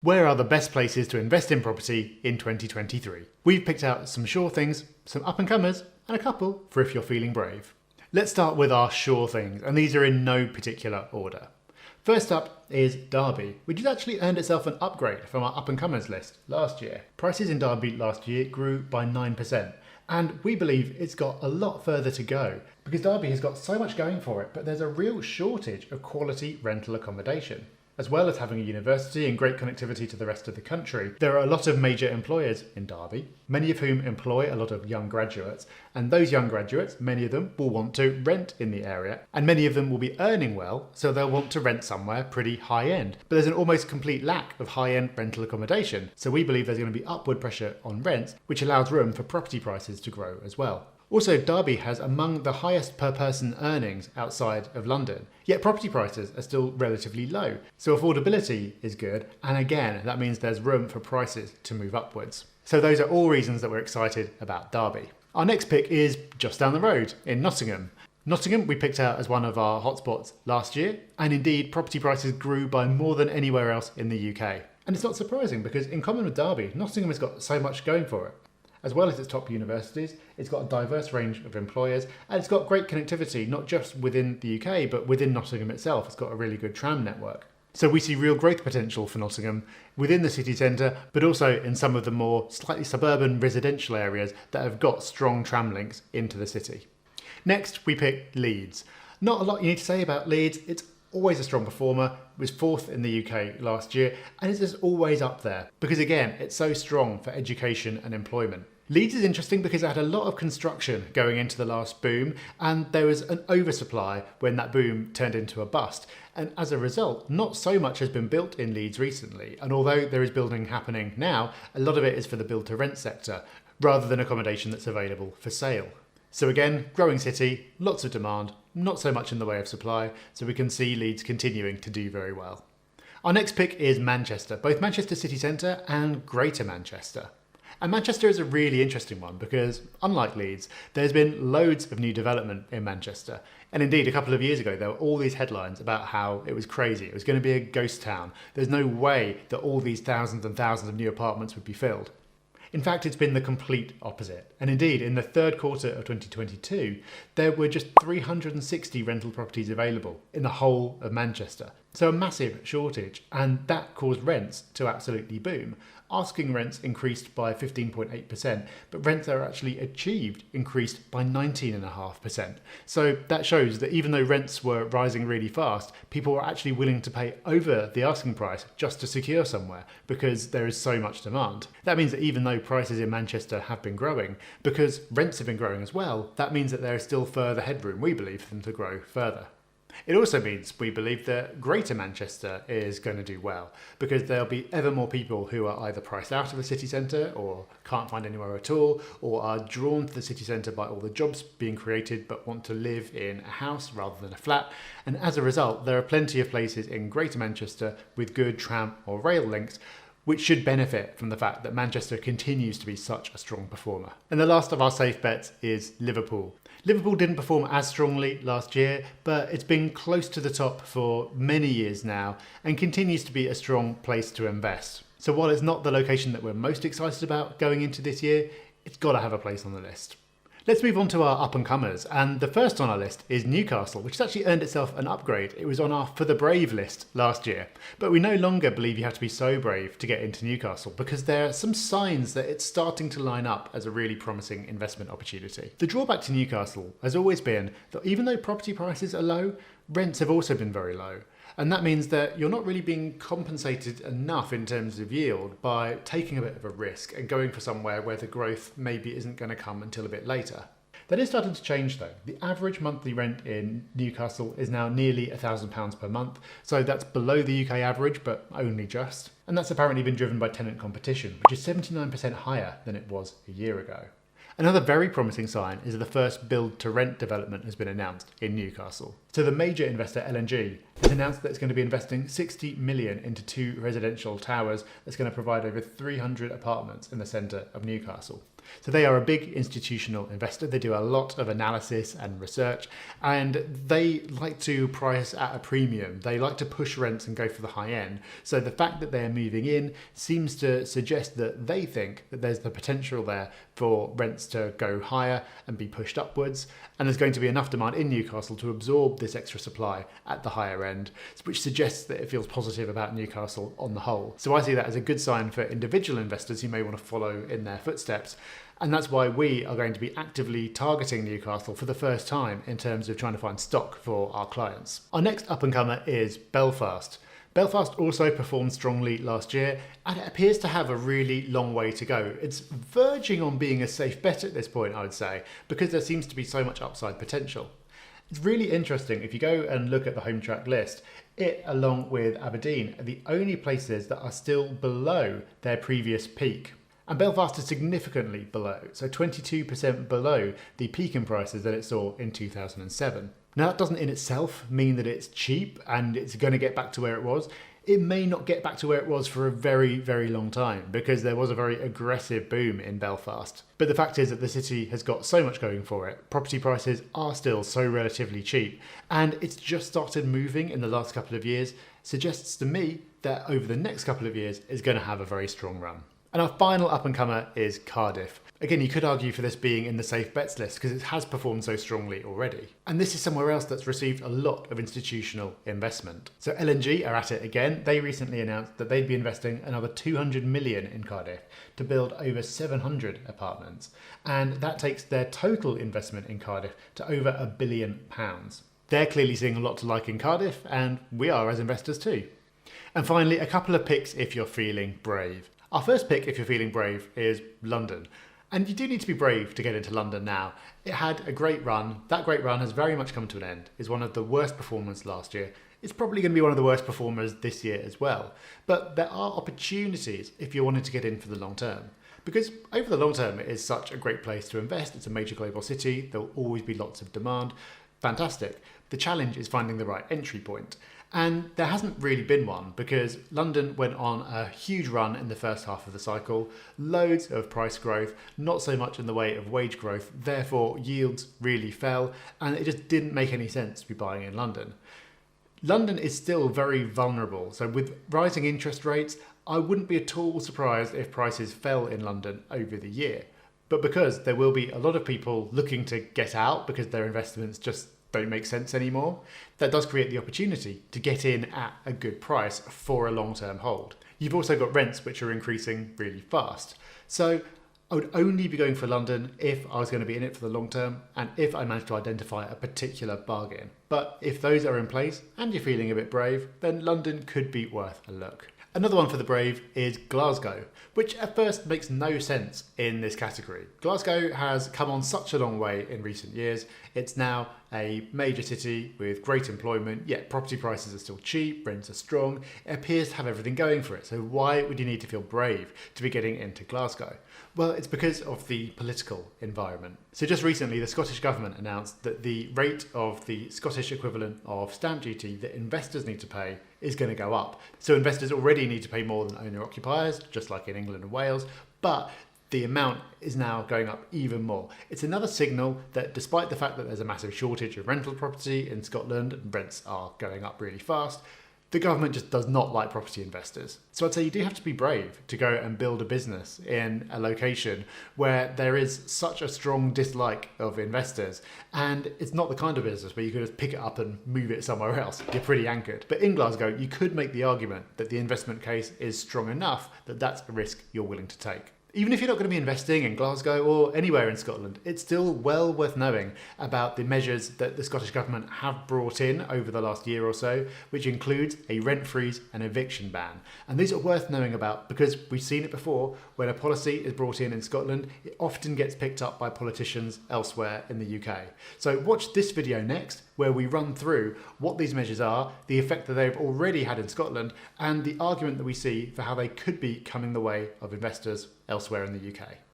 Where are the best places to invest in property in 2023? We've picked out some sure things, some up and comers, and a couple for if you're feeling brave. Let's start with our sure things, and these are in no particular order. First up is Derby, which has actually earned itself an upgrade from our up and comers list last year. Prices in Derby last year grew by 9%, and we believe it's got a lot further to go because Derby has got so much going for it, but there's a real shortage of quality rental accommodation. As well as having a university and great connectivity to the rest of the country, there are a lot of major employers in Derby, many of whom employ a lot of young graduates, and those young graduates, many of them will want to rent in the area, and many of them will be earning well, so they'll want to rent somewhere pretty high end. But there's an almost complete lack of high end rental accommodation, so we believe there's going to be upward pressure on rents, which allows room for property prices to grow as well. Also, Derby has among the highest per person earnings outside of London, yet property prices are still relatively low, so affordability is good, and again, that means there's room for prices to move upwards. So those are all reasons that we're excited about Derby. Our next pick is just down the road, in Nottingham. Nottingham we picked out as one of our hotspots last year, and indeed property prices grew by more than anywhere else in the UK. And it's not surprising because in common with Derby, Nottingham has got so much going for it. As well as its top universities, it's got a diverse range of employers, and it's got great connectivity, not just within the UK, but within Nottingham itself. It's got a really good tram network. So we see real growth potential for Nottingham within the city centre, but also in some of the more slightly suburban residential areas that have got strong tram links into the city. Next, we pick Leeds. Not a lot you need to say about Leeds. It's always a strong performer, was 4th in the UK last year, and it's just always up there because again, it's so strong for education and employment. Leeds is interesting because it had a lot of construction going into the last boom, and there was an oversupply when that boom turned into a bust. And as a result, not so much has been built in Leeds recently. And although there is building happening now, a lot of it is for the build to rent sector, rather than accommodation that's available for sale. So again, growing city, lots of demand, not so much in the way of supply, so we can see Leeds continuing to do very well. Our next pick is Manchester, both Manchester city centre and Greater Manchester. And Manchester is a really interesting one because, unlike Leeds, there's been loads of new development in Manchester. And indeed, a couple of years ago, there were all these headlines about how it was crazy. It was going to be a ghost town. There's no way that all these thousands and thousands of new apartments would be filled. In fact, it's been the complete opposite. And indeed, in the third quarter of 2022, there were just 360 rental properties available in the whole of Manchester. So a massive shortage, and that caused rents to absolutely boom. Asking rents increased by 15.8%, but rents that are actually achieved increased by 19.5%. So that shows that even though rents were rising really fast, people were actually willing to pay over the asking price just to secure somewhere because there is so much demand. That means that even though prices in Manchester have been growing, because rents have been growing as well, that means that there is still further headroom, we believe, for them to grow further. It also means we believe that Greater Manchester is going to do well because there'll be ever more people who are either priced out of the city centre or can't find anywhere at all, or are drawn to the city centre by all the jobs being created but want to live in a house rather than a flat. And as a result, there are plenty of places in Greater Manchester with good tram or rail links, which should benefit from the fact that Manchester continues to be such a strong performer. And the last of our safe bets is Liverpool. Liverpool didn't perform as strongly last year, but it's been close to the top for many years now and continues to be a strong place to invest. So while it's not the location that we're most excited about going into this year, it's got to have a place on the list. Let's move on to our up-and-comers, and the first on our list is Newcastle, which has actually earned itself an upgrade. It was on our For the Brave list last year, but we no longer believe you have to be so brave to get into Newcastle because there are some signs that it's starting to line up as a really promising investment opportunity. The drawback to Newcastle has always been that even though property prices are low, rents have also been very low. And that means that you're not really being compensated enough in terms of yield by taking a bit of a risk and going for somewhere where the growth maybe isn't going to come until a bit later. That is starting to change though. The average monthly rent in Newcastle is now nearly £1,000 per month, so that's below the UK average, but only just. And that's apparently been driven by tenant competition, which is 79% higher than it was a year ago. Another very promising sign is that the first build to rent development has been announced in Newcastle. So the major investor L&G has announced that it's going to be investing 60 million into 2 residential towers that's going to provide over 300 apartments in the centre of Newcastle. So they are a big institutional investor. They do a lot of analysis and research, and they like to price at a premium. They like to push rents and go for the high end. So the fact that they're moving in seems to suggest that they think that there's the potential there for rents to go higher and be pushed upwards. And there's going to be enough demand in Newcastle to absorb this extra supply at the higher end, which suggests that it feels positive about Newcastle on the whole. So I see that as a good sign for individual investors who may want to follow in their footsteps. And that's why we are going to be actively targeting Newcastle for the first time in terms of trying to find stock for our clients. Our next up-and-comer is Belfast. Belfast also performed strongly last year, and it appears to have a really long way to go. It's verging on being a safe bet at this point, I would say, because there seems to be so much upside potential. It's really interesting if you go and look at the home track list. It, along with Aberdeen, are the only places that are still below their previous peak. And Belfast is significantly below, so 22% below the peak in prices that it saw in 2007. Now that doesn't in itself mean that it's cheap and it's going to get back to where it was. It may not get back to where it was for a very, very long time because there was a very aggressive boom in Belfast. But the fact is that the city has got so much going for it. Property prices are still so relatively cheap, and it's just started moving in the last couple of years, suggests to me that over the next couple of years is going to have a very strong run. And our final up-and-comer is Cardiff. Again, you could argue for this being in the safe bets list because it has performed so strongly already. And this is somewhere else that's received a lot of institutional investment. So L&G are at it again. They recently announced that they'd be investing another 200 million in Cardiff to build over 700 apartments. And that takes their total investment in Cardiff to over £1 billion. They're clearly seeing a lot to like in Cardiff, and we are as investors too. And finally, a couple of picks if you're feeling brave. Our first pick, if you're feeling brave, is London. And you do need to be brave to get into London now. It had a great run. That great run has very much come to an end. It's one of the worst performers last year. It's probably going to be one of the worst performers this year as well. But there are opportunities if you're wanting to get in for the long term. Because over the long term, it is such a great place to invest. It's a major global city. There will always be lots of demand. Fantastic. The challenge is finding the right entry point. And there hasn't really been one because London went on a huge run in the first half of the cycle, loads of price growth, not so much in the way of wage growth, therefore yields really fell and it just didn't make any sense to be buying in London. London is still very vulnerable, so with rising interest rates, I wouldn't be at all surprised if prices fell in London over the year. But because there will be a lot of people looking to get out because their investments just don't make sense anymore, that does create the opportunity to get in at a good price for a long-term hold. You've also got rents which are increasing really fast. So I would only be going for London if I was going to be in it for the long term and if I managed to identify a particular bargain. But if those are in place and you're feeling a bit brave, then London could be worth a look. Another one for the brave is Glasgow, which at first makes no sense in this category. Glasgow has come on such a long way in recent years. It's now a major city with great employment, yet property prices are still cheap, rents are strong. It appears to have everything going for it. So why would you need to feel brave to be getting into Glasgow? Well, it's because of the political environment. So just recently, the Scottish Government announced that the rate of the Scottish equivalent of stamp duty that investors need to pay is going to go up. So investors already need to pay more than owner-occupiers, just like in England and Wales, but the amount is now going up even more. It's another signal that despite the fact that there's a massive shortage of rental property in Scotland and rents are going up really fast, the government just does not like property investors. So I'd say you do have to be brave to go and build a business in a location where there is such a strong dislike of investors. And it's not the kind of business where you can just pick it up and move it somewhere else. You're pretty anchored. But in Glasgow, you could make the argument that the investment case is strong enough that that's a risk you're willing to take. Even if you're not going to be investing in Glasgow or anywhere in Scotland, it's still well worth knowing about the measures that the Scottish Government have brought in over the last year or so, which includes a rent freeze and eviction ban. And these are worth knowing about because we've seen it before. When a policy is brought in Scotland, it often gets picked up by politicians elsewhere in the UK. So watch this video next, where we run through what these measures are, the effect that they've already had in Scotland, and the argument that we see for how they could be coming the way of investors elsewhere in the UK.